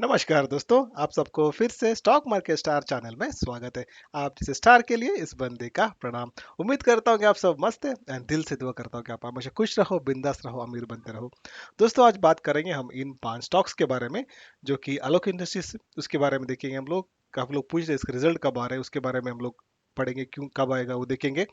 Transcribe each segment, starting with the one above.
नमस्कार दोस्तों, आप सबको फिर से स्टॉक मार्केट स्टार चैनल में स्वागत है। आप जैसे स्टार के लिए इस बंदे का प्रणाम। उम्मीद करता हूँ कि आप सब मस्त हैं एंड दिल से दुआ करता हूँ कि आप हमेशा खुश रहो, बिंदास रहो, अमीर बनते रहो। दोस्तों, आज बात करेंगे हम इन 5 स्टॉक्स के बारे में जो कि आलोक इंडस्ट्रीज, उसके बारे में देखेंगे हम लोग। आप लोग पूछ रहे इसका रिजल्ट कब आ रहा है, उसके बारे में हम लोग पढ़ेंगे, क्यों कब आएगा वो देखेंगे।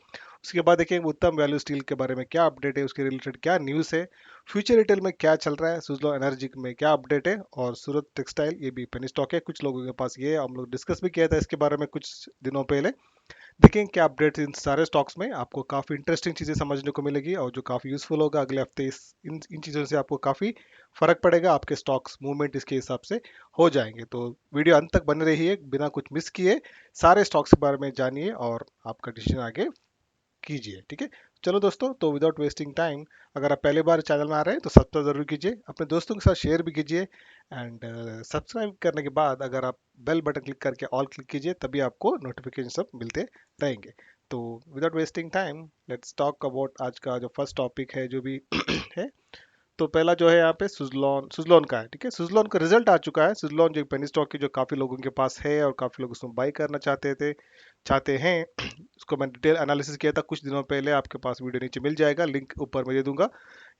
उसके बाद देखेंगे उत्तम वैल्यू स्टील के बारे में क्या अपडेट है, उसके रिलेटेड क्या न्यूज़ है। फ्यूचर रिटेल में क्या चल रहा है, सुजलॉन एनर्जी में क्या अपडेट है, और सूरत टेक्सटाइल ये भी पेनी स्टॉक है, कुछ लोगों के पास ये है, हम लोग डिस्कस भी किया था इसके बारे में कुछ दिनों पहले। देखेंगे क्या अपडेट्स इन सारे स्टॉक्स में, आपको काफ़ी इंटरेस्टिंग चीज़ें समझने को मिलेगी और जो काफ़ी यूजफुल होगा अगले हफ्ते। इन इन चीज़ों से आपको काफ़ी फर्क पड़ेगा, आपके स्टॉक्स मूवमेंट इसके हिसाब से हो जाएंगे। तो वीडियो अंत तक बने रहिए, बिना कुछ मिस किए सारे स्टॉक्स के बारे में जानिए और आपका डिसीजन आगे कीजिए, ठीक है। चलो दोस्तों, तो विदाउट वेस्टिंग टाइम, अगर आप पहली बार चैनल में आ रहे हैं तो सब्सक्राइब जरूर कीजिए, अपने दोस्तों के साथ शेयर भी कीजिए एंड सब्सक्राइब करने के बाद अगर आप बेल बटन क्लिक करके ऑल क्लिक कीजिए, तभी आपको नोटिफिकेशन सब मिलते रहेंगे। तो without wasting time, let's talk about आज का जो फर्स्ट टॉपिक है जो भी है। तो पहला जो है यहाँ पे सुजलॉन सुजलॉन का है, ठीक है। सुजलॉन का रिजल्ट आ चुका है। सुजलॉन जो पेनी स्टॉक की जो काफी लोगों के पास है और काफी लोग उसमें बाई करना चाहते हैं। उसको मैं डिटेल एनालिसिस किया था कुछ दिनों पहले, आपके पास वीडियो नीचे मिल जाएगा, लिंक ऊपर मैं दे दूंगा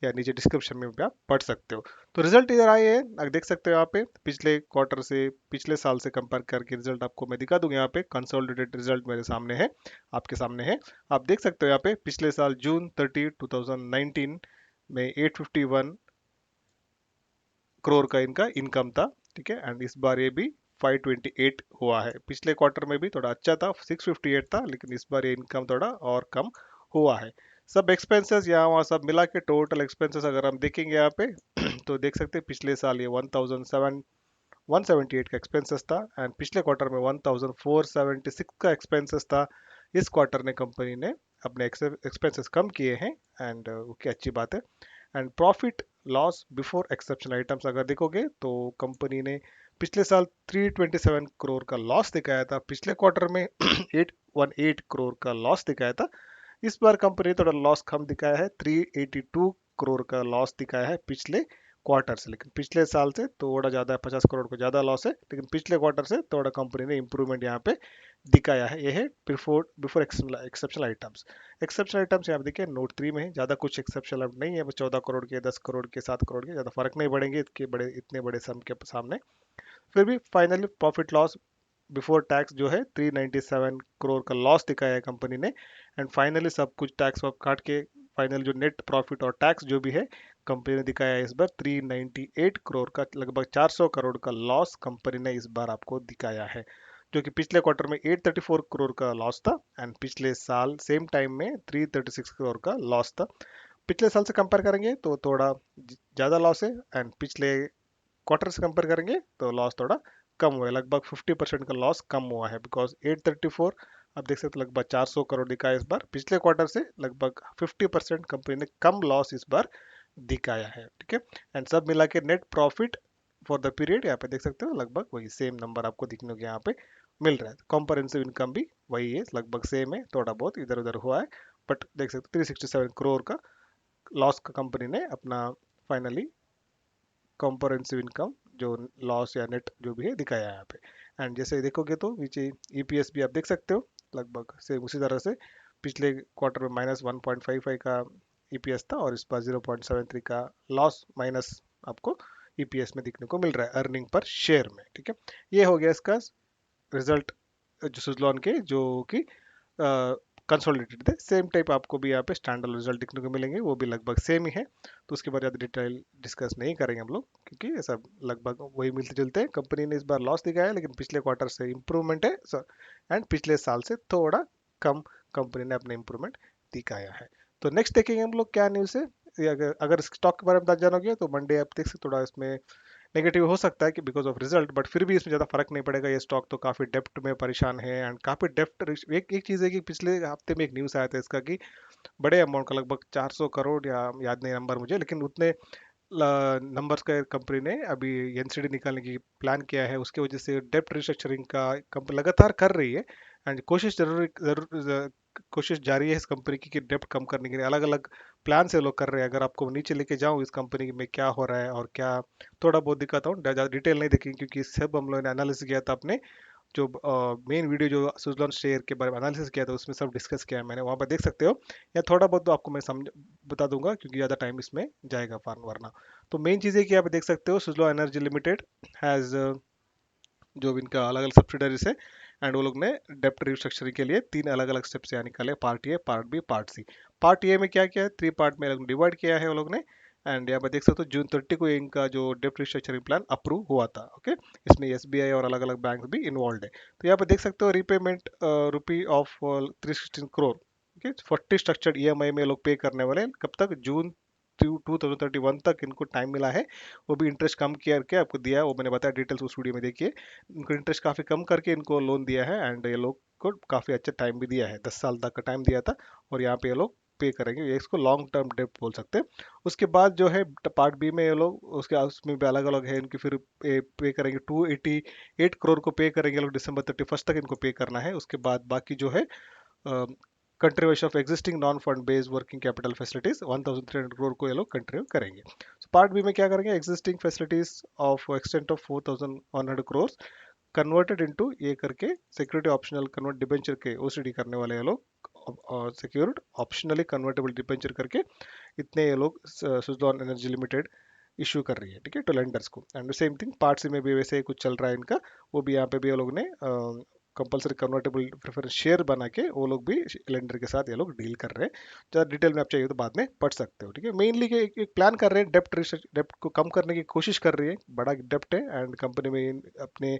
या नीचे डिस्क्रिप्शन में भी आप पढ़ सकते हो। तो रिजल्ट इधर आए हैं, आप देख सकते हो यहाँ पे पिछले क्वार्टर से, पिछले साल से कंपेयर करके रिजल्ट आपको मैं दिखा दूंगा। यहाँ पे कंसोलिडेटेड रिजल्ट मेरे सामने है, आपके सामने है। आप देख सकते हो यहाँ पे पिछले साल जून 30 2019 में 851 करोड़ का इनका इनकम था, ठीक है। एंड इस बार ये भी 528 हुआ है। पिछले क्वार्टर में भी थोड़ा अच्छा था, 658 था, लेकिन इस बार ये इनकम थोड़ा और कम हुआ है। सब एक्सपेंसेस यहाँ वहाँ सब मिला के टोटल एक्सपेंसेस अगर हम देखेंगे यहाँ पे तो देख सकते हैं पिछले साल ये 178 का एक्सपेंसेस था एंड पिछले क्वार्टर में 1476 का एक्सपेंसेस था। इस क्वार्टर ने कंपनी ने अपने एक्सपेंसेस कम किए हैं एंड ओके, अच्छी बात है। And profit loss before exceptional items अगर देखोगे तो कंपनी ने पिछले साल 327 करोड़ का लॉस दिखाया था, पिछले क्वार्टर में 818 करोड़ का लॉस दिखाया था। इस बार कंपनी ने थोड़ा लॉस कम दिखाया है, 382 करोड़ का लॉस दिखाया है पिछले क्वार्टर से, लेकिन पिछले साल से थोड़ा ज़्यादा है, 50 करोड़ का ज़्यादा लॉस है, लेकिन पिछले क्वार्टर से थोड़ा कंपनी ने इंप्रूवमेंट यहाँ पे दिखाया है। ये है before before exceptional items. Exceptional items यहाँ पे देखिए नोट 3 में है, ज़्यादा कुछ एक्सेप्शनल नहीं है, बस 14 करोड़ के, 10 करोड़ के, 7 करोड़ के, ज़्यादा फर्क नहीं पड़ेंगे इतने बड़े सम के सामने। फिर भी finally profit loss before tax जो है 397 करोड़ का लॉस दिखाया है कंपनी ने। एंड फाइनली सब कुछ टैक्स वाप काट के फाइनल जो नेट प्रॉफिट और टैक्स जो भी है कंपनी ने दिखाया है इस बार 398 करोड़ का, लगभग 400 करोड़ का लॉस कंपनी ने इस बार आपको दिखाया है, जो कि पिछले क्वार्टर में 834 करोड़ का लॉस था एंड पिछले साल सेम टाइम में 336 करोड़ का लॉस था। पिछले साल से कंपेयर करेंगे तो थोड़ा ज़्यादा लॉस है एंड पिछले क्वार्टर से कंपेयर करेंगे तो लॉस थोड़ा कम हुआ है, लगभग 50% का लॉस कम हुआ है, बिकॉज 834 आप देख सकते हो लगभग 400 करोड़ दिखा है इस बार, पिछले क्वार्टर से लगभग 50% कंपनी ने कम लॉस इस बार दिखाया है, ठीक है। एंड सब मिला के net profit for the period यहाँ पे देख सकते हो लगभग वही सेम नंबर आपको दिखने को यहाँ पे मिल रहा है। कॉम्परेंसिव इनकम भी वही है, लगभग सेम है, थोड़ा बहुत इधर उधर हुआ है, बट देख सकते हो 367 करोड़ का लॉस का कंपनी ने अपना फाइनली कॉम्परेंसिव इनकम जो लॉस या नेट जो भी है दिखाया है यहाँ पे। एंड जैसे देखोगे तो नीचे ईपीएस भी आप देख सकते हो, लगभग सेम उसी तरह से पिछले क्वार्टर में -1.55 का ईपीएस था और इस बार 0.73 का लॉस माइनस आपको ईपीएस में दिखने को मिल रहा है, अर्निंग पर शेयर में, ठीक है। ये हो गया इसका रिजल्ट जो सुजलॉन के जो कि कंसोलिडेटेड थे। सेम टाइप आपको भी यहाँ पे स्टैंडर्ड रिजल्ट दिखने को मिलेंगे, वो भी लगभग सेम ही है, तो उसके बारे में ज़्यादा डिटेल डिस्कस नहीं करेंगे हम लोग, क्योंकि ये सब लगभग वही मिलते जुलते हैं। कंपनी ने इस बार लॉस दिखाया है लेकिन पिछले क्वार्टर से इम्प्रूवमेंट है, एंड पिछले साल से थोड़ा कम कंपनी ने अपने इम्प्रूवमेंट दिखाया है। तो नेक्स्ट देखेंगे हम लोग क्या न्यूज़ है। ये अगर स्टॉक के बारे में जानोगे तो मंडे आप देख सकते थोड़ा इसमें नेगेटिव हो सकता है कि बिकॉज ऑफ रिजल्ट, बट फिर भी इसमें ज़्यादा फर्क नहीं पड़ेगा। ये स्टॉक तो काफ़ी डेप्ट में परेशान है एंड काफ़ी डेप्ट। एक एक चीज़ है कि पिछले हफ्ते में एक न्यूज़ आया था इसका कि बड़े अमाउंट का, लगभग 400 करोड़ या याद नहीं नंबर मुझे, लेकिन उतने नंबर्स का कंपनी ने अभी एनसीडी निकालने की प्लान किया है, उसकी वजह से डेप्ट रिस्ट्रक्चरिंग का कंपनी लगातार कर रही है एंड कोशिश जरूर जरूर कोशिश जारी है इस कंपनी की कि डेप्ट कम करने के लिए अलग अलग प्लान से लोग कर रहे हैं। अगर आपको नीचे लेके जाऊं इस कंपनी में क्या हो रहा है और क्या, थोड़ा बहुत दिखाता हूँ, ज़्यादा डिटेल नहीं देखेंगे क्योंकि सब हम लोगों ने एनालिसिस किया था अपने जो मेन वीडियो जो सुजलॉन शेयर के बारे में एनालिसिस किया था उसमें सब डिस्कस किया है मैंने, वहाँ पर देख सकते हो। या थोड़ा बहुत तो आपको मैं समझ बता दूंगा क्योंकि ज़्यादा टाइम इसमें जाएगा फार्म वरना। तो मेन चीज़ है कि आप देख सकते हो सुजलॉन एनर्जी लिमिटेड हैज़, जो भी इनका अलग अलग सब्सिडरीज है, एंड वो लोग ने डेप्ट रिस्ट्रक्चरिंग के लिए 3 अलग अलग स्टेप्स यहाँ निकाले, part A, part B, part C. Part A में क्या क्या है, 3 पार्ट में डिवाइड किया है वो लोग ने। एंड यहाँ पर देख सकते हो June 30 को इनका जो डेप्ट रिस्ट्रक्चरिंग प्लान अप्रूव हुआ था। ओके, इसमें एसबीआई और अलग अलग बैंक भी इन्वॉल्व है। तो यहाँ पर देख सकते हो repayment rupee of 316 crore. Okay, 40 structured EMI में लोग पे करने वाले हैं। कब तक? जून 2031 तक इनको टाइम मिला है। वो भी इंटरेस्ट कम किया करके आपको दिया है, वो मैंने बताया डिटेल्स उस वीडियो में देखिए। इनको इंटरेस्ट काफ़ी कम करके इनको लोन दिया है, एंड ये लोग को काफ़ी अच्छा टाइम भी दिया है, 10 साल तक का टाइम दिया था। और यहाँ पे ये लोग पे करेंगे, ये इसको लॉन्ग टर्म डेब्ट बोल सकते हैं। उसके बाद जो है पार्ट बी में ये लोग उसके उसमें भी अलग अलग है इनकी, फिर पे करेंगे 288 करोड़ को पे करेंगे ये लोग, December 31 तक इनको पे करना है। उसके बाद बाकी जो है contribution of existing non fund based working capital facilities 1300 crore को ये लोग कंट्रीब्यूट करेंगे। पार्ट बी में क्या करेंगे, existing facilities of extent of 4100 crore converted into ये करके सिक्योरिटी ऑप्शनल कन्वर्ट डिबेंचर के ओसीडी करने वाले ये लोग, सिक्योर्ड ऑप्शनली कन्वर्टेबल डिबेंचर करके इतने ये लोग सुजलॉन एनर्जी लिमिटेड इशू कर रही है, ठीक है, टू लेंडर्स को। And same thing part C में भी वैसे ही कुछ चल रहा है इनका। वो भी यहाँ पे भी ये लोग ने कंपलसरी कन्वर्टेबल प्रेफरेंस शेयर बना के वो लोग भी लेंडर के साथ ये लोग डील कर रहे हैं। ज़्यादा डिटेल में आप चाहिए तो बाद में पढ़ सकते हो, ठीक है। मेनली एक प्लान कर रहे हैं, डेप्ट को कम करने की कोशिश कर रही है। बड़ा डेप्ट है एंड कंपनी में अपने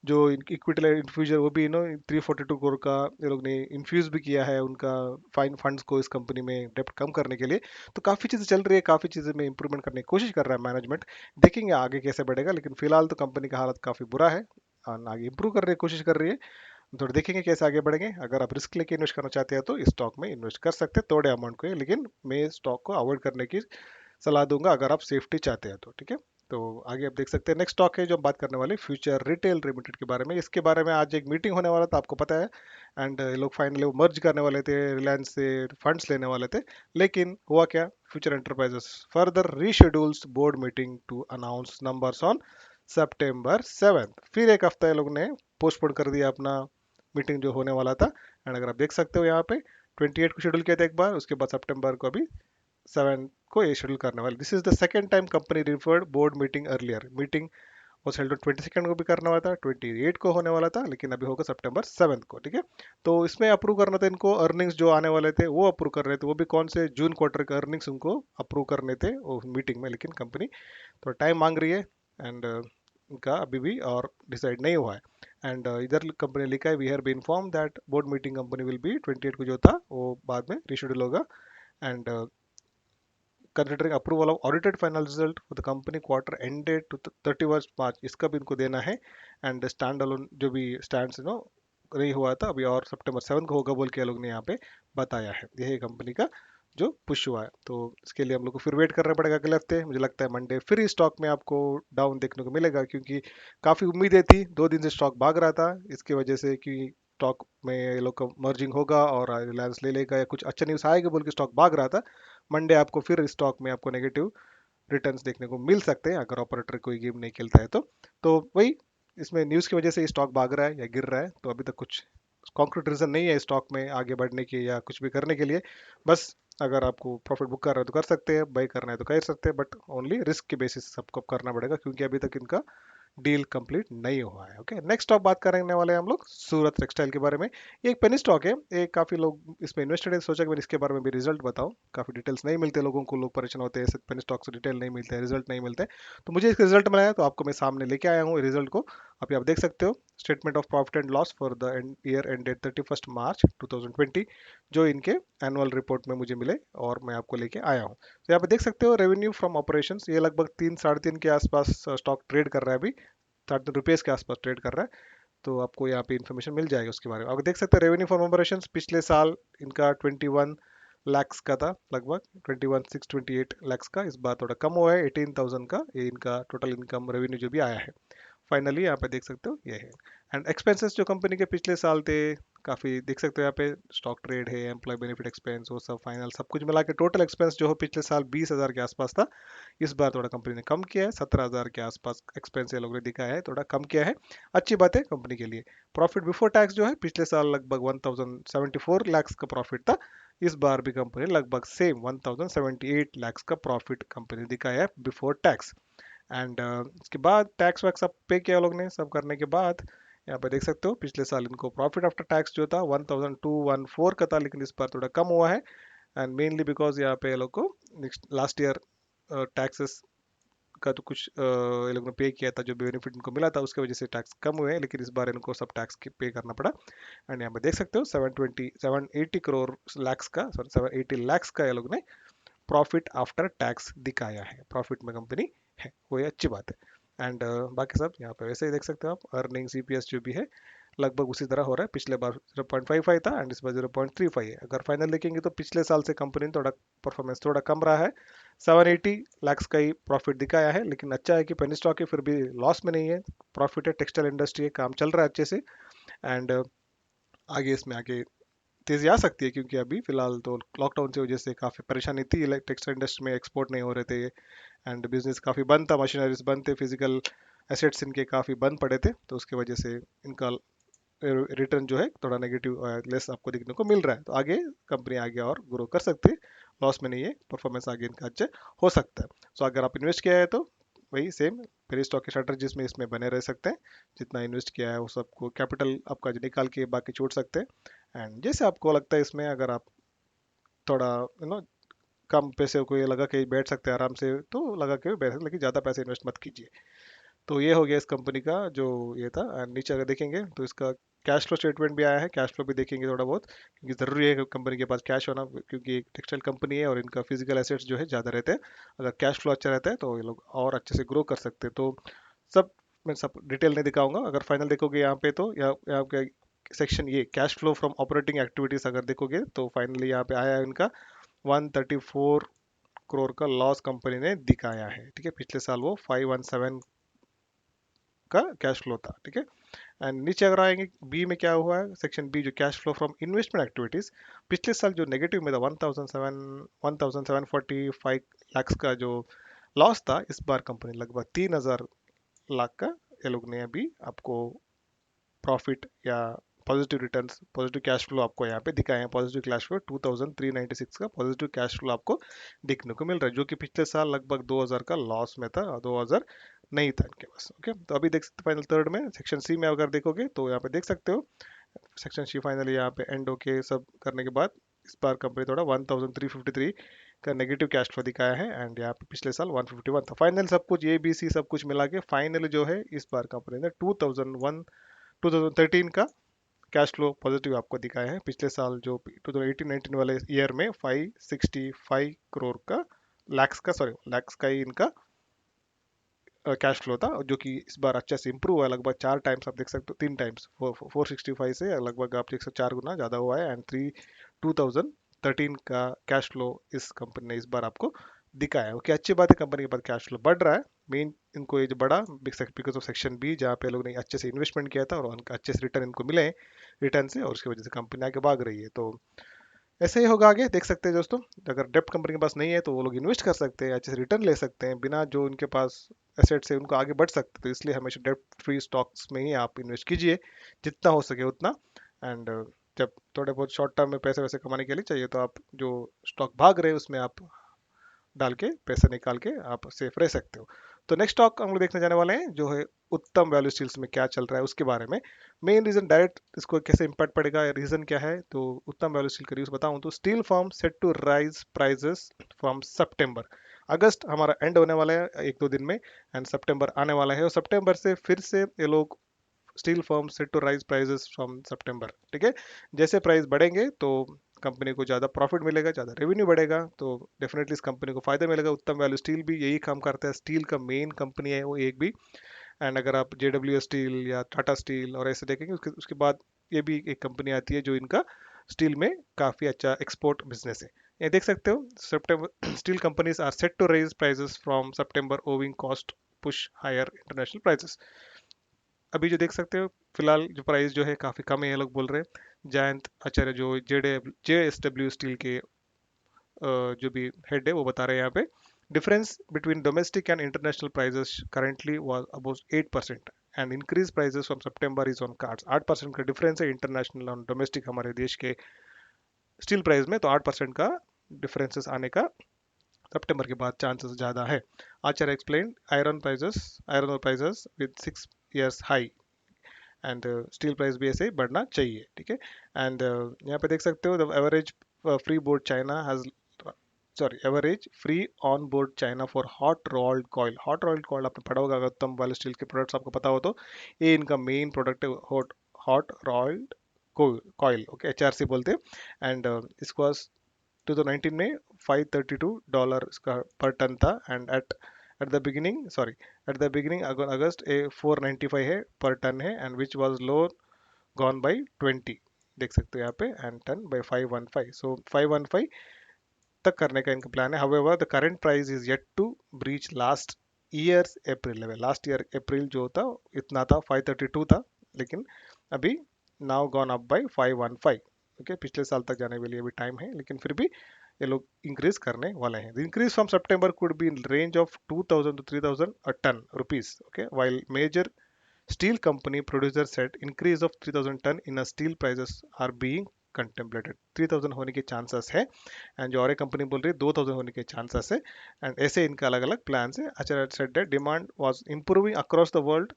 जो इक्विटी इन्फ्यूजर वो भी 342 करोड़ का ये लोग ने इन्फ्यूज भी किया है उनका फाइन फंड्स को इस कंपनी में डेप्ट कम करने के लिए। तो काफ़ी चीज़ें चल रही है, काफ़ी चीज़ें में इंप्रूवमेंट करने की कोशिश कर रहा है मैनेजमेंट। देखेंगे आगे कैसे बढ़ेगा, लेकिन फिलहाल तो कंपनी का हालत काफ़ी बुरा है और आगे इंप्रूव करने की कोशिश कर रही है। थोड़ा देखेंगे कैसे आगे बढ़ेंगे। अगर आप रिस्क लेके इन्वेस्ट करना चाहते हैं तो इस स्टॉक में इन्वेस्ट कर सकते हैं थोड़े अमाउंट को, लेकिन मैं स्टॉक को अवॉइड करने की सलाह दूंगा अगर आप सेफ्टी चाहते हैं तो, ठीक है। तो आगे आप देख सकते हैं नेक्स्ट स्टॉक है जो हम बात करने वाले, फ्यूचर रिटेल लिमिटेड के बारे में। इसके बारे में आज एक मीटिंग होने वाला था, आपको पता है। एंड ये लोग फाइनली वो मर्ज करने वाले थे, रिलायंस से फंड्स लेने वाले थे। लेकिन हुआ क्या, future enterprises further reschedules board meeting to announce numbers on September 7। फिर एक हफ्ता ये लोग ने पोस्टपोन कर दिया अपना मीटिंग जो होने वाला था। एंड अगर आप देख सकते हो यहाँ पे 28 को शेड्यूल किया था एक बार, उसके बाद सितंबर को अभी 7 को ये शेड्यूल करने वाले। This is the second time company referred board meeting earlier. Meeting वो हेल्ड 22 को भी करना हुआ था, 28 को होने वाला था, लेकिन अभी होगा September 7 को, ठीक है। तो इसमें अप्रूव करना था इनको, अर्निंग्स जो आने वाले थे वो अप्रूव कर रहे थे, वो भी कौन से, जून क्वार्टर के अर्निंग्स उनको अप्रूव करने थे वो मीटिंग में। लेकिन कंपनी थोड़ा टाइम मांग रही है एंड इनका अभी भी और डिसाइड नहीं हुआ है। एंड इधर कंपनी लिखा है we have been inform that board meeting company will be 28 को जो था वो बाद में रिशेड्यूल होगा। And considering approval of audited final result for the company quarter ended to 31 March, इसका भी इनको देना है। एंड स्टैंड अलोन जो भी स्टैंड नहीं हुआ था अभी, और September 7 को होगा बोल के लोग ने यहाँ पे बताया है। यही कंपनी का जो पुश हुआ है। तो इसके लिए हम लोग को फिर वेट करना पड़ेगा अगले हफ्ते। मुझे लगता है मंडे फिर इस स्टॉक में आपको डाउन देखने को मिलेगा, क्योंकि काफ़ी उम्मीदें थी, 2 दिन से स्टॉक भाग रहा था इसकी वजह से कि स्टॉक में ये लोग का मर्जिंग होगा और रिलायंस ले लेगा या कुछ अच्छा न्यूज़ आएगा बोल के स्टॉक भाग रहा था। मंडे आपको फिर स्टॉक में आपको नेगेटिव रिटर्न्स देखने को मिल सकते हैं अगर ऑपरेटर कोई गेम नहीं खेलता है तो वही इसमें न्यूज़ की वजह से स्टॉक भाग रहा है या गिर रहा है। तो अभी तक कुछ कॉन्क्रीट रीजन नहीं है स्टॉक में आगे बढ़ने के या कुछ भी करने के लिए। बस अगर आपको प्रॉफिट बुक कर रहे हो तो कर सकते हैं, बाई करना है तो कर सकते हैं, बट ओनली रिस्क के बेसिस सबको करना पड़ेगा क्योंकि अभी तक इनका डील कंप्लीट नहीं हुआ है। ओके, नेक्स्ट स्टॉक बात करने वाले हैं हम लोग सूरत टेक्सटाइल के बारे में। ये एक पेनी स्टॉक है, ये काफ़ी लोग इसमें इन्वेस्टेड है, सोचा कि मैं इसके बारे में भी रिजल्ट बताऊं। काफ़ी डिटेल्स नहीं मिलते लोगों को, लोग परेशान होते हैं पेनी स्टॉक से, डिटेल नहीं मिलते, रिजल्ट नहीं मिलते। तो मुझे इसका रिजल्ट मिला है तो आपको मैं सामने लेके आया हूँ रिजल्ट को। अभी आप देख सकते हो statement of profit and loss for the year ended 31 मार्च 2020, जो इनके एनुअल रिपोर्ट में मुझे मिले और मैं आपको लेके आया हूँ। तो यहाँ पे देख सकते हो रेवेन्यू फ्रॉम ऑपरेशंस, ये लगभग 3 साढ़े 3 के आसपास स्टॉक ट्रेड कर रहा है अभी, ₹3 के आसपास ट्रेड कर रहा है। तो आपको यहाँ पे इन्फॉर्मेशन मिल जाएगी उसके बारे में। आप देख सकते हैं रेवेन्यू फ्रॉम ऑपरेशंस पिछले साल इनका 21 लाख का था, लगभग 21,628 लाख का। इस बार थोड़ा कम हुआ है, 18,000 का ये इनका टोटल इनकम रेवेन्यू जो भी आया है फाइनली, यहाँ पे देख सकते हो ये है। एंड एक्सपेंसेस जो कंपनी के पिछले साल थे काफ़ी देख सकते हो यहाँ पे स्टॉक ट्रेड है, एम्प्लॉय बेनिफिट एक्सपेंस, वो सब फाइनल सब कुछ मिला के टोटल एक्सपेंस जो हो पिछले साल 20,000 के आसपास था, इस बार थोड़ा कंपनी ने कम किया है, 17,000 के आसपास एक्सपेंस ये लोगों ने दिखाया है, थोड़ा कम किया है। अच्छी बात है कंपनी के लिए। प्रॉफिट बिफोर टैक्स जो है पिछले साल लगभग 1074 लैक्स का प्रॉफिट था, इस बार भी कंपनी लगभग सेम 1078 लैक्स का प्रॉफिट कंपनी ने दिखाया है बिफोर टैक्स। एंड इसके बाद टैक्स वैक्स सब पे किया लोग ने, सब करने के बाद यहाँ पे देख सकते हो पिछले साल इनको प्रॉफिट आफ्टर टैक्स जो था 1214 का था, लेकिन इस बार थोड़ा कम हुआ है। एंड मेनली बिकॉज यहाँ पे ये लोग को नेक्स्ट लास्ट ईयर टैक्सेस का तो कुछ ये लोग ने पे किया था, जो बेनिफिट इनको मिला था उसके वजह से टैक्स कम हुए हैं, लेकिन इस बार इनको सब टैक्स पे करना पड़ा। एंड यहाँ पे देख सकते हो 780 करोड़ लैक्स का, सॉरी 780 लैक्स का ये लोग ने प्रॉफिट आफ्टर टैक्स दिखाया है, प्रॉफिट में कंपनी है, वो ये अच्छी बात है। एंड बाकी सब यहाँ पे वैसे ही देख सकते हो आप, अर्निंग सीपीएस जो भी है लगभग उसी तरह हो रहा है, पिछले बार 0.55 था एंड इस बार 0.35 है। अगर फाइनल देखेंगे तो पिछले साल से कंपनी ने थोड़ा परफॉर्मेंस थोड़ा कम रहा है, 780 लैक्स का ही प्रॉफिट दिखाया है, लेकिन अच्छा है कि पेनी स्टॉक है फिर भी लॉस में नहीं है, प्रॉफिट है, टेक्सटाइल इंडस्ट्री है, काम चल रहा है अच्छे से। एंड आगे इसमें आगे तेजी आ सकती है, क्योंकि अभी फिलहाल तो लॉकडाउन की वजह से काफ़ी परेशानी थी, टेक्सटाइल इंडस्ट्री में एक्सपोर्ट नहीं हो रहे थे एंड बिजनेस काफ़ी बंद था, मशीनरीज बंद थे, फिजिकल एसेट्स इनके काफ़ी बंद पड़े थे, तो उसकी वजह से इनका रिटर्न जो है थोड़ा नेगेटिव लेस आपको देखने को मिल रहा है। तो आगे कंपनी आगे और ग्रो कर सकती है, लॉस में नहीं है, परफॉर्मेंस आगे इनका अच्छा हो सकता है। सो अगर आप इन्वेस्ट किया है तो वही सेम मेरी स्टॉक की स्ट्रेटजीज में इसमें बने रह सकते हैं, जितना इन्वेस्ट किया है वो सबको कैपिटल आपका निकाल के बाकी छोड़ सकते हैं। एंड जैसे आपको लगता है इसमें अगर आप थोड़ा कम पैसे को ये लगा के बैठ सकते हैं आराम से, तो लगा के बैठ सकते, लेकिन ज़्यादा पैसे इन्वेस्ट मत कीजिए। तो ये हो गया इस कंपनी का जो ये था। एंड नीचे अगर देखेंगे तो इसका कैश फ्लो स्टेटमेंट भी आया है, कैश फ्लो भी देखेंगे थोड़ा बहुत, क्योंकि ज़रूरी है कि कंपनी के पास कैश होना, क्योंकि एक टेक्सटाइल कंपनी है और इनका फिजिकल एसेट्स जो है ज़्यादा रहते हैं। अगर कैश फ्लो अच्छा रहता है तो ये लोग और अच्छे से ग्रो कर सकते हैं। तो सब मैं सब डिटेल नहीं दिखाऊंगा, अगर फाइनल देखोगे यहाँ पे तो यहाँ के सेक्शन ये cash flow from operating activities अगर देखोगे तो फाइनली यहाँ पे आया है इनका 134 करोड़ का लॉस कंपनी ने दिखाया है। ठीक है, पिछले साल वो 517 का कैश फ्लो था। ठीक है, एंड नीचे अगर आएंगे बी में क्या हुआ है, सेक्शन बी जो cash flow from investment activities, पिछले साल जो नेगेटिव में था 1745 लाख का जो लॉस था, इस बार कंपनी लगभग 3,000 लाख का ये लोग ने अभी आपको प्रॉफिट या positive returns, positive cash flow आपको यहाँ पे दिखाए हैं। पॉजिटिव कैश फ्लो 2396 का पॉजिटिव कैश फ्लो आपको देखने को मिल रहा है, जो कि पिछले साल लगभग 2000 का लॉस में था, 2000 नहीं था इनके पास। ओके, तो अभी देख सकते फाइनल थर्ड में सेक्शन सी में अगर देखोगे तो यहाँ पे देख सकते हो सेक्शन सी फाइनली यहाँ पे एंड होके सब करने के बाद इस बार कंपनी थोड़ा 1353 का नेगेटिव कैश फ्लो दिखाया है, एंड यहाँ पे पिछले साल 151 था। फाइनल सब कुछ ए बी सी सब कुछ मिला के फाइनल जो है इस बार कंपनी ने 2013 का कैश फ्लो पॉजिटिव आपको दिखाया है। पिछले साल जो 2018-19 वाले ईयर में 565 करोड़ का लैक्स का, सॉरी लैक्स का ही इनका कैश फ्लो था, जो कि इस बार अच्छा से इंप्रूव हुआ है, लगभग 4 टाइम्स आप देख सकते हो, 3 टाइम्स 465 से लगभग आप देख सकते 4 गुना ज़्यादा हुआ है। एंड 2013 का कैश फ्लो इस कंपनी ने इस बार आपको दिखाया है। ओके, अच्छी बात है, कंपनी के पास कैश फ्लो बढ़ रहा है। मेन इनको ये जो बड़ा बिकॉज ऑफ सेक्शन बी, जहाँ पे लोग ने अच्छे से इन्वेस्टमेंट किया था और उनका अच्छे से रिटर्न इनको मिले हैं रिटर्न से, और उसकी वजह से कंपनी आगे भाग रही है। तो ऐसे ही होगा आगे, देख सकते हैं दोस्तों। अगर डेप्ट कंपनी के पास नहीं है तो वो लोग इन्वेस्ट कर सकते हैं, अच्छे से रिटर्न ले सकते हैं, बिना जो उनके पास एसेट्स है उनको आगे बढ़ सकते हैं। तो इसलिए हमेशा डेप्ट फ्री स्टॉक्स में ही आप इन्वेस्ट कीजिए, जितना हो सके उतना। एंड जब थोड़े बहुत शॉर्ट टर्म में पैसे वैसे कमाने के लिए चाहिए तो आप जो स्टॉक भाग रहे हैं उसमें आप डाल के पैसा निकाल के आप सेफ रह सकते हो। तो नेक्स्ट स्टॉक हम लोग देखने जाने वाले हैं जो है उत्तम वैल्यू स्टील्स में क्या चल रहा है उसके बारे में। मेन रीजन डायरेक्ट इसको कैसे इम्पैक्ट पड़ेगा, रीजन क्या है, तो उत्तम वैल्यू स्टील का न्यूज बताऊं तो steel firm set to rise prices from September. अगस्त हमारा एंड होने वाला है 1-2 दिन में, एंड सितंबर आने वाला है, और सितंबर से फिर से ये लोग steel firm set to rise prices from September. ठीक है, जैसे प्राइस बढ़ेंगे तो कंपनी को ज़्यादा प्रॉफिट मिलेगा, ज़्यादा रेवेन्यू बढ़ेगा, तो डेफिनेटली इस कंपनी को फायदा मिलेगा। उत्तम वैल्यू स्टील भी यही काम करता है, स्टील का मेन कंपनी है वो एक भी। एंड अगर आप जेडब्ल्यू स्टील या टाटा स्टील और ऐसे देखेंगे उसके बाद ये भी एक कंपनी आती है जो इनका स्टील में काफ़ी अच्छा एक्सपोर्ट बिजनेस है। ये देख सकते हो सितंबर steel companies are set to raise prices from September owing cost push higher international prices. अभी जो देख सकते हो फिलहाल जो प्राइस जो है काफ़ी कम है, ये लोग बोल रहे हैं जयंत आचार्य जो JSW स्टील के जो भी हेड है वो बता रहे हैं यहाँ पे, difference between domestic and international prices currently was about 8% and increase prices from September is on cards. 8% का डिफरेंस है इंटरनेशनल और डोमेस्टिक हमारे देश के स्टील प्राइस में, तो 8% का डिफरेंसेस आने का सितंबर के बाद चांसेस ज़्यादा है। Acharya explain iron prices with 6 years high and steel price भी ऐसे ही बढ़ना चाहिए, ठीक है। एंड यहाँ पे देख सकते हो the average free board China has sorry average free on board China for hot rolled coil आपने पढ़ा होगा, अगर उत्तम वाले स्टील के प्रोडक्ट्स आपको पता हो तो ये इनका मेन प्रोडक्ट है, hot rolled coil, okay, HRC बोलते हैं। एंड इसको 2019 में $532 इसका पर टन था and at the beginning sorry at the beginning August a 495 है पर टन है and which was low gone by 20, देख सकते हो यहाँ पे, एंड टन बाई 515, सो 515 तक करने का इनका प्लान है। However the current price is yet to breach last years April level. Last year April जो था इतना था 532 था, लेकिन अभी now gone up by 515, okay, पिछले साल तक जाने के लिए अभी टाइम है, लेकिन फिर भी ये लोग इंक्रीज करने वाले हैं। Increase from September could be in range of 2000 to 3000 a ton rupees, okay, while major steel company producer said increase of 3000 ton in a steel prices are being contemplated। 3000 होने के चांसेस है and जो और एक company बोल रही है 2000 होने के चांसेस है, एंड ऐसे इनका अलग अलग प्लान है। अच्छा said that demand was improving across the world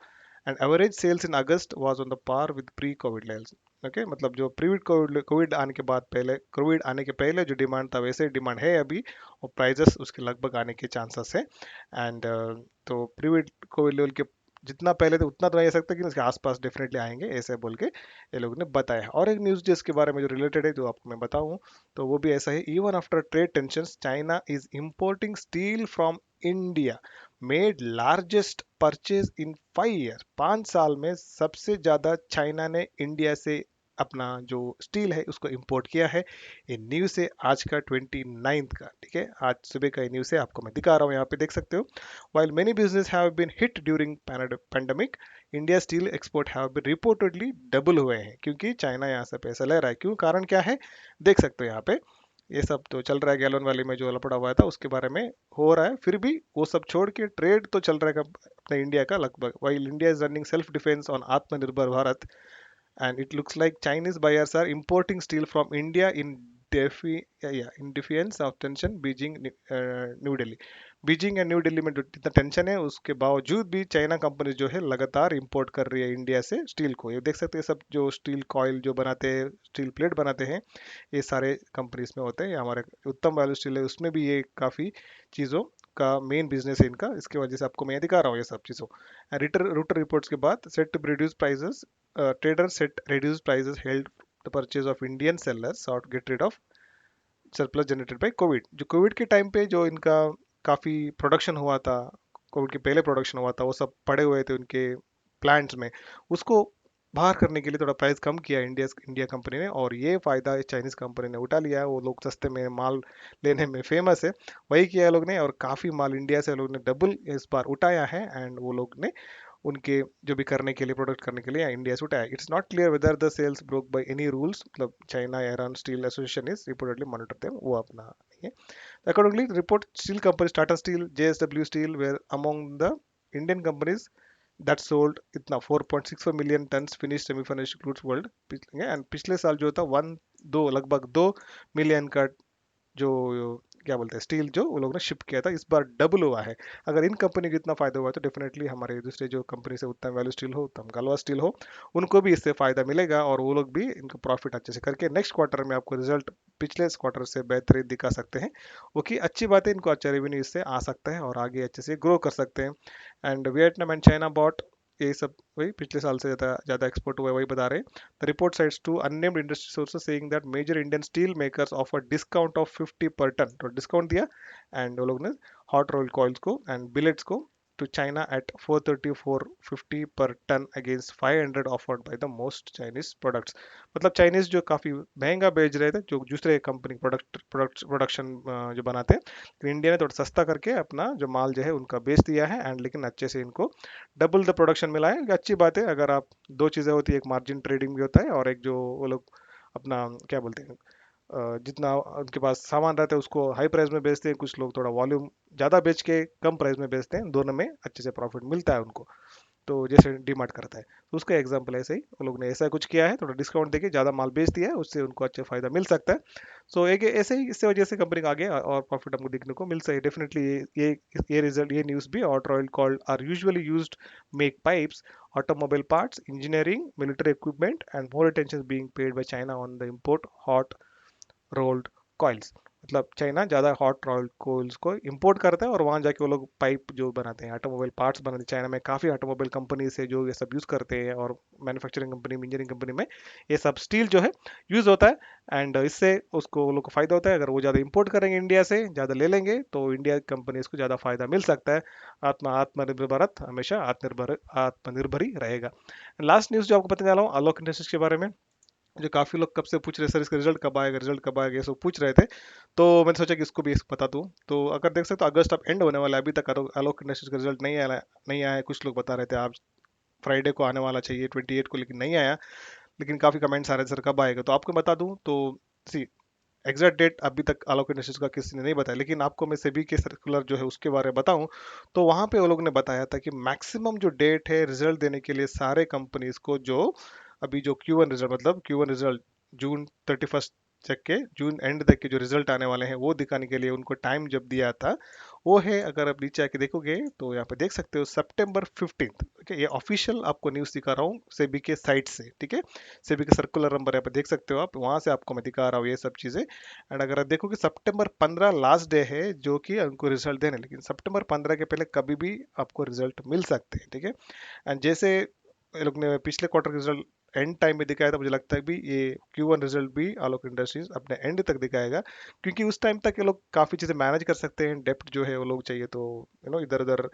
and average sales in August was on the par with pre Covid levels, okay, मतलब जो प्री कोविड आने के बाद पहले कोविड आने के पहले जो डिमांड था वैसे डिमांड है अभी, और प्राइजेस उसके लगभग आने के चांसेस है। एंड तो प्री कोविड लेवल के जितना पहले तो उतना तो नहीं आ सकता, लेकिन उसके आसपास डेफिनेटली आएंगे ऐसे बोल के ये लोगों ने बताया। और एक न्यूज़ जिसके बारे में जो रिलेटेड है जो आपको मैं बताऊं, तो वो भी ऐसा है, even after trade tensions China is importing steel from India, made largest purchase in 5 years। 5 साल में सबसे ज्यादा चाइना ने इंडिया से अपना जो स्टील है उसको इंपोर्ट किया है। ये न्यूज़ है आज का 29 का, ठीक है, आज सुबह का ये न्यूज़ है, आपको मैं दिखा रहा हूँ यहाँ पे देख सकते हो। While many businesses have been hit during pandemic, India steel export have been reportedly double हुए हैं, क्योंकि चाइना यहाँ से पैसा ले रहा है। क्यों, कारण क्या है, देख सकते हो यहाँ पे, ये सब तो चल रहा है गैलन वाली में जो लपड़ा हुआ था उसके बारे में हो रहा है, फिर भी वो सब छोड़ के ट्रेड तो चल रहा है अपने इंडिया का लगभग। While India is running self defence on आत्मनिर्भर Bharat and it looks like Chinese buyers are importing steel from India in in defiance of tension new Delhi. Beijing and new Delhi में जो इतना टेंशन है उसके बावजूद भी चाइना कंपनी जो है लगातार इंपोर्ट कर रही है इंडिया से स्टील को। ये देख सकते हैं सब जो स्टील कॉयल जो बनाते हैं, स्टील प्लेट बनाते हैं, ये सारे कंपनीज में होते हैं। ये हमारे उत्तम वैल्यू स्टील है उसमें भी ये काफ़ी चीज़ों का मेन बिजनेस है इनका, इसकी वजह से आपको मैं दिखा रहा हूँ ये सब चीज़ों। रूटर रिपोर्ट्स के बाद set to reduce prices, traders set reduced prices held the purchase of Indian sellers sought get rid of surplus generated by Covid. जो कोविड के टाइम पे जो इनका काफ़ी प्रोडक्शन हुआ था, कोविड के पहले प्रोडक्शन हुआ था, वो सब पड़े हुए थे उनके प्लांट्स में, उसको बाहर करने के लिए थोड़ा प्राइस कम किया इंडिया कंपनी ने, और ये फ़ायदा चाइनीज़ कंपनी ने उठा लिया है। वो लोग सस्ते में माल लेने में फेमस है, वही किया लोग ने, और काफ़ी माल इंडिया से लोग ने डबल इस बार उठाया है। एंड वो लोग ने उनके जो भी करने के लिए प्रोडक्ट करने के लिए इंडिया से उठाया। It's not clear whether the sales broke by any rules, मतलब China iron steel association is reportedly monitor them, वो अपना नहीं है। Accordingly report steel company Tata steel JSW steel were among the Indian companies that sold इतना 4.64 million ton finish semi finish goods world. And पिछले साल जो था लगभग 2 मिलियन का जो क्या बोलते हैं स्टील जो वो लोग ने शिप किया था, इस बार डबल हुआ है। अगर इन कंपनी को इतना फायदा हुआ तो डेफिनेटली हमारे दूसरे जो कंपनी से उत्तम वैल्यू स्टील हो, उत्तम गलवा स्टील हो, उनको भी इससे फायदा मिलेगा और वो लोग भी इनका प्रॉफिट अच्छे से करके नेक्स्ट क्वार्टर में आपको रिजल्ट पिछले क्वार्टर से बेहतरीन दिखा सकते हैं। वो की अच्छी बात है, इनको अच्छा रेवेन्यू इससे आ सकता है और आगे अच्छे से ग्रो कर सकते हैं। And Vietnam and China bought, ये सब वही पिछले साल से ज़्यादा ज़्यादा एक्सपोर्ट हुआ है, वही बता रहे हैं। The report cites to unnamed industry sources saying that major Indian steel makers offer discount of 50 per ton, तो डिस्काउंट दिया एंड वो लोग ने हॉट रोल कॉइल्स को एंड बिलेट्स को to China at 430-450 per tonne against 500 offered by the most Chinese products. मतलब Chinese जो काफ़ी महंगा बेच रहे थे जो दूसरे कंपनी प्रोडक्शन जो बनाते हैं, तो इंडिया ने थोड़ा सस्ता करके अपना जो माल जो है उनका बेच दिया है एंड लेकिन अच्छे से इनको डबल द प्रोडक्शन मिला है। अच्छी बात है, अगर आप दो चीज़ें होती है, एक मार्जिन ट्रेडिंग भी होता है और एक जो वो लोग अपना क्या बोलते हैं, जितना उनके पास सामान रहता है उसको हाई प्राइस में बेचते हैं, कुछ लोग थोड़ा वॉल्यूम ज़्यादा बेच के कम प्राइस में बेचते हैं, दोनों में अच्छे से प्रॉफिट मिलता है उनको। तो जैसे डीमार्ट करता है, तो उसका एग्जांपल ऐसे ही वो लोग ने ऐसा कुछ किया है, थोड़ा डिस्काउंट देके ज़्यादा माल बेच दिया है, उससे उनको अच्छा फायदा मिल सकता है। सो एक ऐसे ही इससे वजह से कंपनी का आगे और प्रॉफिट हमको देखने को मिल सकता है डेफिनेटली। ये रिजल्ट, ये न्यूज़ भी, auto oil called are usually used make pipes, automobile parts, engineering, military equipment and more attention being paid by China on the import hot rolled coils. मतलब चाइना ज़्यादा हॉट रोल्ड कोल्स को import करता है और वहाँ जाके वो लोग पाइप जो बनाते हैं, ऑटोमोबाइल पार्ट्स बनाते हैं। चाइना में काफ़ी ऑटोमोबाइल कंपनीज है जो ये सब यूज़ करते हैं, और मैन्युफैक्चरिंग कंपनी, इंजीनियरिंग कंपनी में ये सब स्टील जो है यूज़ होता है। एंड इससे उसको वो लोग को फ़ायदा होता है, अगर वो ज़्यादा इंपोर्ट करेंगे इंडिया से, ज़्यादा ले लेंगे, तो इंडिया कंपनीज को ज़्यादा फायदा मिल सकता है। आत्मनिर्भर भारत हमेशा आत्मनिर्भर आत्मनिर्भर ही रहेगा। लास्ट न्यूज़ जो आपको बताने वाला हूँ आलोक इंडस्ट्रीज के बारे में, जो काफ़ी लोग कब से पूछ रहे, सर इसका रिजल्ट कब आएगा, रिजल्ट कब आएगा, ये सब पूछ रहे थे। तो मैंने सोचा कि इसको भी बता दूं। तो अगर देख सकते हो अगस्त अब एंड होने वाला है, अभी तक आलोक इंडस्ट्रीज का रिजल्ट नहीं आया है। कुछ लोग बता रहे थे आप फ्राइडे को आने वाला चाहिए 28 को, लेकिन नहीं आया। लेकिन काफ़ी कमेंट्स आ रहे थे सर कब आएगा, तो आपको बता दूं तो सी एग्जैक्ट डेट अभी तक आलोक इंडस्ट्रीज का किसी ने नहीं बताया, लेकिन आपको मैं सेबी के सर्कुलर जो है उसके बारे में बताऊं, तो वहां पे वो लोग ने बताया था कि मैक्सिमम जो डेट है रिजल्ट देने के लिए सारे कंपनीज को, जो अभी जो Q1 रिजल्ट, मतलब Q1 रिजल्ट जून 31 तक के, जून एंड तक के जो रिजल्ट आने वाले हैं वो दिखाने के लिए उनको टाइम जब दिया था, वो है, अगर आप नीचे आके देखोगे तो यहाँ पे देख सकते हो September 15। ठीक है, ये ऑफिशियल आपको न्यूज़ दिखा रहा हूँ सेबी के साइट से। ठीक है, सेबी का सर्कुलर नंबर यहाँ पे देख सकते हो आप, वहां से आपको मैं दिखा रहा हूँ ये सब चीज़ें। एंड अगर आप देखो कि September 15 लास्ट डे है जो कि उनको रिजल्ट देने, लेकिन September 15 के पहले कभी भी आपको रिजल्ट मिल सकते हैं। ठीक है, एंड जैसे ये लोग ने पिछले क्वार्टर का रिजल्ट एंड टाइम में दिखाया था, मुझे लगता है भी ये Q1 रिजल्ट भी आलोक इंडस्ट्रीज अपने एंड तक दिखाएगा, क्योंकि उस टाइम तक ये लोग काफ़ी चीज़ें मैनेज कर सकते हैं। डेप्ट जो है वो लोग चाहिए तो इधर उधर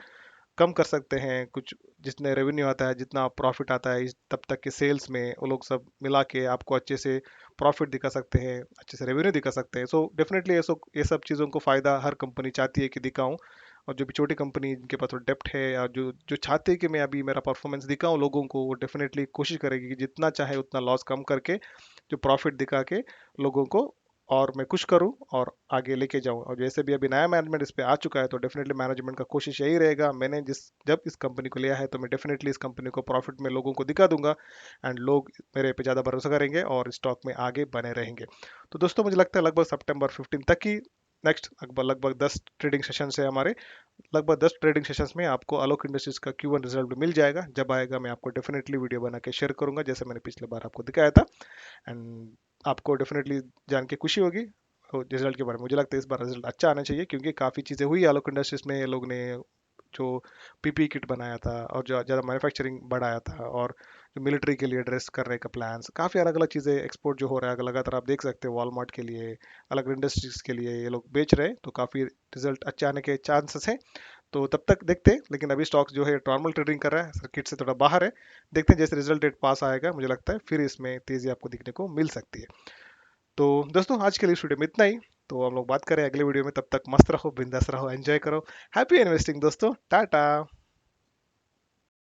कम कर सकते हैं कुछ, जितने रेवेन्यू आता है, जितना प्रॉफिट आता है तब तक के सेल्स में वो लोग सब मिला के आपको अच्छे से प्रॉफिट दिखा सकते हैं, अच्छे से रेवेन्यू दिखा सकते हैं। सो डेफिनेटली ये सब चीज़ों को फ़ायदा हर कंपनी चाहती है कि दिखाऊं। और जो भी छोटी कंपनी जिनके पास थोड़ा डेप्ट है, या जो जो चाहते हैं कि मैं अभी मेरा परफॉर्मेंस दिखाऊं लोगों को, वो डेफिनेटली कोशिश करेगी कि जितना चाहे उतना लॉस कम करके जो प्रॉफिट दिखा के लोगों को और मैं कुछ करूं और आगे लेके जाऊं। और जैसे भी अभी नया मैनेजमेंट इस पे आ चुका है, तो डेफिनेटली मैनेजमेंट का कोशिश यही रहेगा, मैंने जिस जब इस कंपनी को लिया है तो मैं डेफिनेटली इस कंपनी को प्रॉफिट में लोगों को दिखा दूंगा, एंड लोग मेरे पे ज़्यादा भरोसा करेंगे और स्टॉक में आगे बने रहेंगे। तो दोस्तों मुझे लगता है लगभग September 15 तक ही नेक्स्ट लगभग लगभग 10 ट्रेडिंग सेशन है हमारे। लगभग 10 ट्रेडिंग सेशंस में आपको आलोक इंडस्ट्रीज का Q1 रिजल्ट भी मिल जाएगा। जब आएगा मैं आपको डेफिनेटली वीडियो बना के शेयर करूंगा, जैसे मैंने पिछले बार आपको दिखाया था। एंड आपको डेफिनेटली जान के खुशी होगी रिजल्ट के बारे में। मुझे लगता है इस बार रिजल्ट अच्छा आना चाहिए, क्योंकि काफ़ी चीज़ें हुई आलोक इंडस्ट्रीज में। ये लोग ने जो पीपी किट बनाया था, और जो ज़्यादा मैन्युफैक्चरिंग बढ़ाया था, और जो मिलिट्री के लिए ड्रेस करने का प्लान्स, काफ़ी अलग अलग चीज़ें एक्सपोर्ट जो हो रहा है लगातार, आप देख सकते हो वॉलमार्ट के लिए, अलग इंडस्ट्रीज के लिए ये लोग बेच रहे हैं, तो काफ़ी रिजल्ट अच्छे आने के चांसेस हैं। तो तब तक देखते हैं, लेकिन अभी स्टॉक जो है नॉर्मल ट्रेडिंग कर रहा है, सर्किट से थोड़ा बाहर है। देखते हैं जैसे रिजल्ट डेट पास आएगा, मुझे लगता है फिर इसमें तेज़ी आपको दिखने को मिल सकती है। तो दोस्तों आज के लिए इस वीडियो में इतना ही। तो हम लोग बात करें अगले वीडियो में, तब तक मस्त रहो, बिंदास रहो, एंजॉय करो। हैप्पी इन्वेस्टिंग दोस्तों, टाटा।